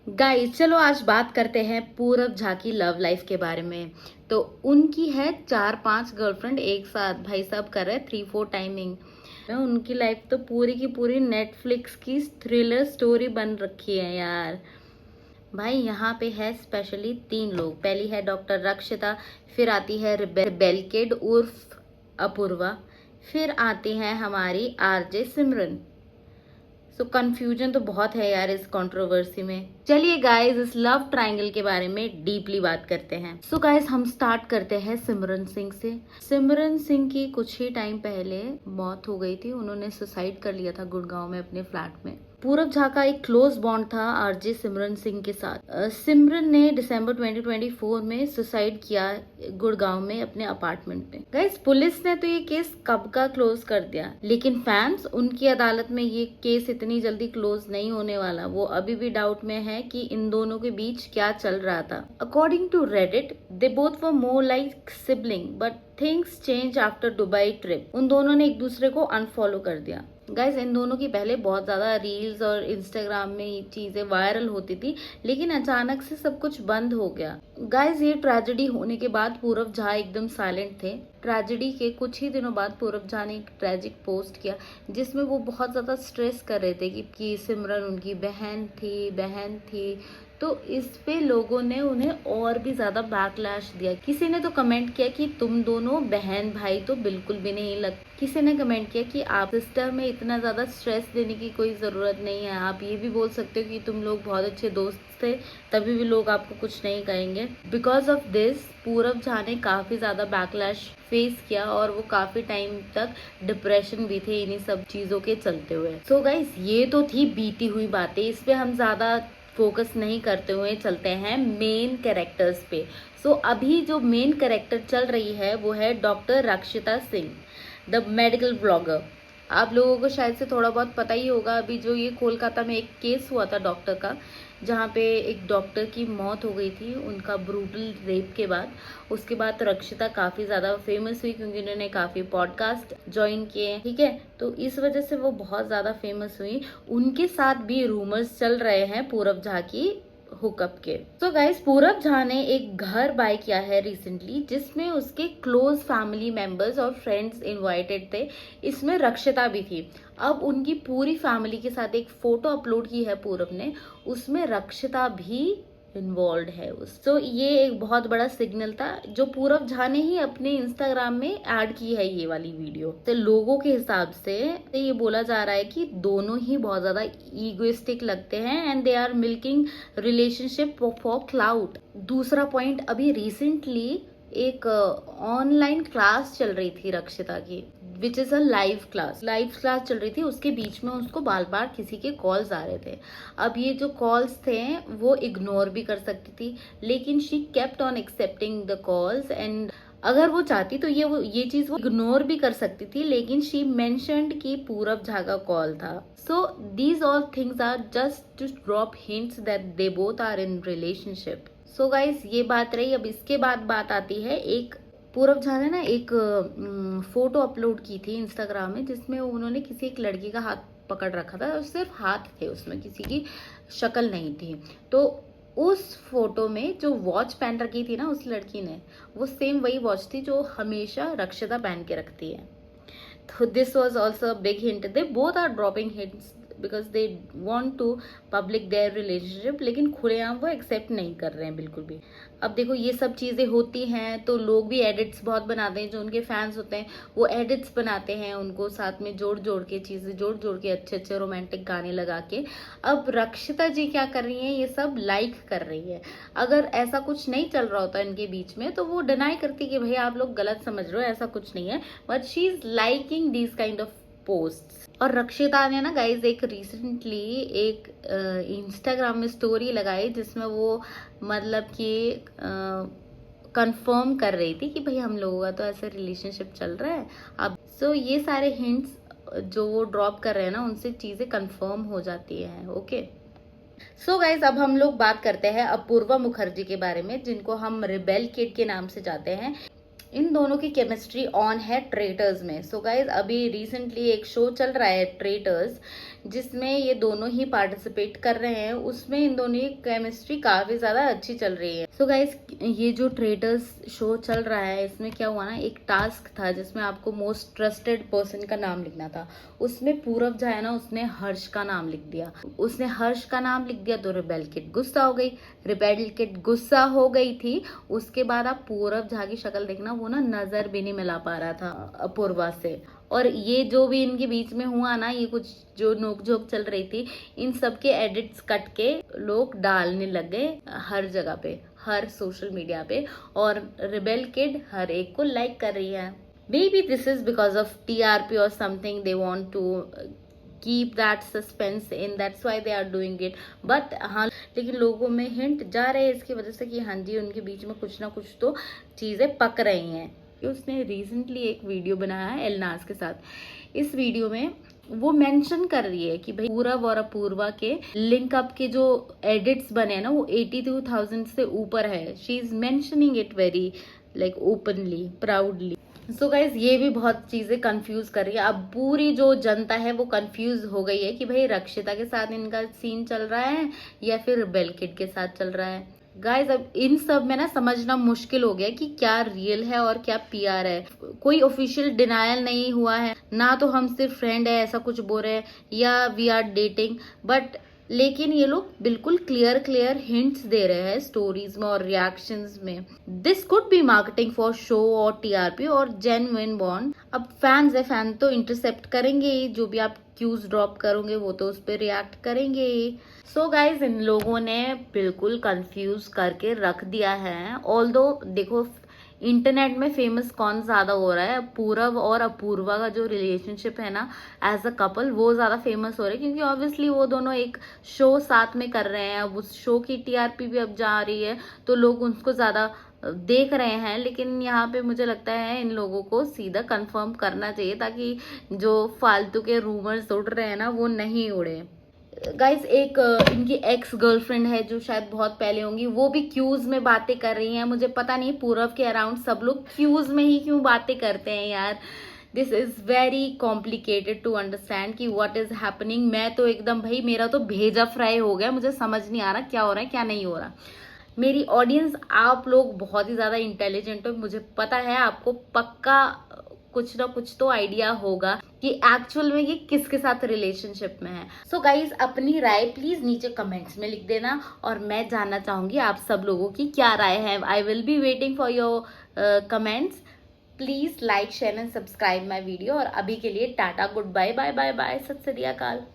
Guys चलो आज बात करते हैं पूरब झा की लव लाइफ के बारे में। तो उनकी है 4-5 गर्लफ्रेंड एक साथ, भाई साहब कर रहे हैं 3-4 टाइमिंग। उनकी लाइफ तो पूरी की पूरी नेटफ्लिक्स की थ्रिलर स्टोरी बन रखी है यार। भाई यहाँ पे है स्पेशली 3 लोग। पहली है डॉक्टर रक्षिता, फिर आती है रिबेल किड उर्फ अपूर्वा, फिर आती है हमारी आरजे सिमरन। सो कंफ्यूजन तो बहुत है यार इस कंट्रोवर्सी में। चलिए गाइस इस लव ट्रायंगल के बारे में डीपली बात करते हैं। सो गाइस हम स्टार्ट करते हैं सिमरन सिंह से। सिमरन सिंह की कुछ ही टाइम पहले मौत हो गई थी। उन्होंने सुसाइड कर लिया था गुड़गांव में अपने फ्लैट में। पूरब झा का एक क्लोज बॉन्ड था आरजे सिमरन सिंह के साथ। सिमरन ने दिसंबर 2024 में सुसाइड किया गुड़गांव में अपने अपार्टमेंट में। गाइस पुलिस ने तो ये केस कब का क्लोज कर दिया, लेकिन फैंस उनकी अदालत में ये केस इतनी जल्दी क्लोज नहीं होने वाला। वो अभी भी डाउट में है कि इन दोनों के बीच क्या चल रहा था। According to Reddit they both were more like sibling but things change after Dubai trip. उन दोनों ने एक दूसरे को अनफॉलो कर दिया। गाइस इन दोनों की पहले बहुत ज्यादा रील्स और इंस्टाग्राम में ये चीजें वायरल होती थी, लेकिन अचानक से सब कुछ बंद हो गया। गाइस ये ट्रेजेडी होने के बाद पूरब झा एकदम साइलेंट थे। ट्रेजेडी के कुछ ही दिनों बाद पूरब झा ने एक ट्रेजिक पोस्ट किया जिसमें वो बहुत ज्यादा स्ट्रेस कर रहे थे कि सिमरन उनकी बहन थी। तो इस पे लोगों ने उन्हें और भी ज्यादा बैकलैश दिया। किसी ने तो कमेंट किया कि तुम दोनों बहन भाई तो बिल्कुल भी नहीं लग। किसी ने कमेंट किया कि आप सिस्टर में इतना ज्यादा स्ट्रेस देने की कोई जरूरत नहीं है। आप ये भी बोल सकते हो कि तुम लोग बहुत अच्छे दोस्त थे, तभी भी लोग आपको कुछ नहीं कहेंगे। बिकॉज ऑफ दिस पूरब झा ने काफी ज्यादा बैकलैश फेस किया और वो काफी टाइम तक डिप्रेशन भी थे इन्हीं सब चीजों के चलते हुए। सो गाइस ये तो थी बीती हुई बातें, इस पे हम ज्यादा फोकस नहीं करते हुए चलते हैं मेन कैरेक्टर्स पे। सो अभी जो मेन कैरेक्टर चल रही है वो है डॉक्टर रक्षिता सिंह, द मेडिकल ब्लॉगर। आप लोगों को शायद से थोड़ा बहुत पता ही होगा। अभी जो ये कोलकाता में एक केस हुआ था डॉक्टर का, जहाँ पे एक डॉक्टर की मौत हो गई थी उनका ब्रूटल रेप के बाद। उसके बाद रक्षिता काफ़ी ज़्यादा फेमस हुई क्योंकि उन्होंने काफ़ी पॉडकास्ट ज्वाइन किए, ठीक है। तो इस वजह से वो बहुत ज़्यादा फेमस हुई। उनके साथ भी रूमर्स चल रहे हैं पूरब झा की हुकअप के। तो गाइस पूरब झा ने एक घर बाय किया है रिसेंटली, जिसमें उसके क्लोज फैमिली मेंबर्स और फ्रेंड्स इनवाइटेड थे। इसमें रक्षिता भी थी। अब उनकी पूरी फैमिली के साथ एक फोटो अपलोड की है पूरब ने, उसमें रक्षिता भी इन्वॉल्व है। तो ये एक बहुत बड़ा सिग्नल था जो पूरब झा ने ही अपने इंस्टाग्राम में ऐड की है ये वाली वीडियो। तो लोगों के हिसाब से ये बोला जा रहा है कि दोनों ही बहुत ज्यादा ईगोइस्टिक लगते हैं and they are milking relationship for clout. दूसरा पॉइंट, अभी रिसेंटली एक ऑनलाइन क्लास चल रही थी रक्षिता की, which is a live class चल रही थी। उसके बीच में उसको बार बार किसी के कॉल्स आ रहे थे। अब ये जो कॉल्स थे वो इग्नोर भी कर सकती थी, लेकिन she kept on accepting the calls. And अगर वो चाहती तो ये चीज वो इग्नोर भी कर सकती थी, लेकिन शी मेंशन्ड कि पूरब झा का कॉल था। So these all things are just to drop hints that they both are in relationship. So guys ये बात रही। अब इसके बाद बात आती है, एक पूरब झा ने ना एक फोटो अपलोड की थी इंस्टाग्राम में, जिसमें उन्होंने किसी एक लड़की का हाथ पकड़ रखा था और सिर्फ हाथ थे, उसमें किसी की शक्ल नहीं थी। तो उस फोटो में जो वॉच पहन रखी थी ना उस लड़की ने, वो सेम वही वॉच थी जो हमेशा रक्षिता पहन के रखती है। तो this was also a big hint. They both are dropping hints because they want to public their relationship, लेकिन खुलेआम वो एक्सेप्ट नहीं कर रहे हैं बिल्कुल भी। अब देखो ये सब चीज़ें होती हैं तो लोग भी एडिट्स बहुत बनाते हैं। जो उनके फैंस होते हैं वो एडिट्स बनाते हैं, उनको साथ में जोड़ जोड़ के चीज़ें जोड़ के अच्छे अच्छे रोमांटिक गाने लगा के। अब रक्षिता जी क्या कर रही हैं, ये सब लाइक कर रही है। अगर ऐसा कुछ नहीं चल रहा होता इनके बीच में तो वो डिनाई करती कि भाई आप लोग गलत समझ रहे हो, ऐसा कुछ नहीं है। But she is liking these kind of post. और रक्षिता ने ना गाइज एक रिसेंटली एक इंस्टाग्राम में स्टोरी लगाई जिसमें वो मतलब कि कंफर्म कर रही थी कि भाई हम लोगों का तो ऐसे रिलेशनशिप चल रहा है। अब सो ये सारे हिंट्स जो वो ड्रॉप कर रहे हैं ना, उनसे चीजें कंफर्म हो जाती है। ओके सो गाइज अब हम लोग बात करते हैं अपूर्वा मुखर्जी के बारे में, जिनको हम रिबेल किड के नाम से जाते हैं। इन दोनों की केमिस्ट्री ऑन है ट्रेटर्स में। सो गाइज अभी रिसेंटली एक शो चल रहा है ट्रेटर्स, जिसमें ये दोनों ही पार्टिसिपेट कर रहे हैं, उसमें इन दोनों की केमिस्ट्री काफी ज्यादा अच्छी चल रही है। सो गाइस, ये जो ट्रेडर्स शो चल रहा है, इसमें क्या हुआ ना, एक टास्क था जिसमें आपको मोस्ट ट्रस्टेड पर्सन का नाम लिखना था। उसमें पूरब जो है ना, उसने हर्ष का नाम लिख दिया। उसने हर्ष का नाम लिख दिया तो रिबेल किट गुस्सा हो गई। रिबेल किट गुस्सा हो गई थी। उसके बाद आप पूरब झा की शक्ल देखना, वो ना नजर भी नहीं मिला पा रहा था अपूर्वा से। और ये जो भी इनके बीच में हुआ ना, ये कुछ जो नोकझोंक चल रही थी, इन सब के एडिट्स कट के लोग डालने लग गए हर जगह पे, हर सोशल मीडिया पे, और रिबेल किड हर एक को लाइक कर रही है। Maybe this is because of TRP or something, they want to keep that suspense in, that's why they are doing it. But हाँ, लेकिन लोगों में हिंट जा रहे हैं इसकी वजह से कि हाँ जी, उनके बीच में कुछ ना कुछ तो चीजें पक रही हैं। उसने रिसेंटली एक वीडियो बनाया है एलनाज के साथ। इस वीडियो में वो मेंशन कर रही है कि भाई पूरब और अपूर्वा के लिंक अप के जो एडिट्स बने हैं ना, वो 82,000 से ऊपर है। She is mentioning it very like openly, proudly. So guys, ये भी बहुत चीजें कंफ्यूज कर रही है। अब पूरी जो जनता है वो कंफ्यूज हो गई है कि भाई रक्षिता के साथ इनका सीन चल रहा है या फिर रिबेल किड के साथ चल रहा है। गाइज, अब इन सब में ना समझना मुश्किल हो गया कि क्या रियल है और क्या पीआर है। कोई ऑफिशियल डिनायल नहीं हुआ है ना, तो हम सिर्फ फ्रेंड है ऐसा कुछ बोल रहे हैं या वी आर डेटिंग, बट लेकिन ये लोग बिल्कुल क्लियर हिंट्स दे रहे हैं स्टोरीज में और रिएक्शंस में। This could be marketing for show और टीआरपी और जेन्युइन बॉन्ड। अब फैंस है, फैन तो इंटरसेप्ट करेंगे ही, जो भी आप क्यूज ड्रॉप करोगे वो तो उस पर रिएक्ट करेंगे ही। सो गाइज, इन लोगों ने बिल्कुल कंफ्यूज करके रख दिया है। ऑल्दो देखो, इंटरनेट में फेमस कौन ज्यादा हो रहा है, पूरब और अपूर्वा का जो रिलेशनशिप है ना एज अ कपल, वो ज्यादा फेमस हो रहा है, क्योंकि ऑब्वियसली वो दोनों एक शो साथ में कर रहे हैं। अब उस शो की टीआरपी भी अब जा रही है तो लोग उनको ज्यादा देख रहे हैं। लेकिन यहाँ पे मुझे लगता है इन लोगों को सीधा कंफर्म करना चाहिए, ताकि जो फालतू के रूमर्स उड़ रहे हैं ना वो नहीं उड़े। गाइस, एक इनकी एक्स गर्लफ्रेंड है जो शायद बहुत पहले होंगी, वो भी क्यूज में बातें कर रही हैं। मुझे पता नहीं पूरब के अराउंड सब लोग क्यूज में ही क्यों बातें करते हैं यार। This is very complicated to understand कि व्हाट इज हैपनिंग। मैं तो एकदम भाई, मेरा तो भेजा फ्राई हो गया, मुझे समझ नहीं आ रहा क्या हो रहा है क्या नहीं हो रहा। मेरी ऑडियंस, आप लोग बहुत ही ज्यादा इंटेलिजेंट हो, मुझे पता है आपको पक्का कुछ ना कुछ तो आइडिया होगा कि एक्चुअल में ये किसके साथ रिलेशनशिप में है। सो गाइज, अपनी राय प्लीज नीचे कमेंट्स में लिख देना, और मैं जानना चाहूंगी आप सब लोगों की क्या राय है। I will be waiting for your comments. Please like, share and subscribe my video. और अभी के लिए tata, good bye, bye bye bye, Sat Sri अकाल।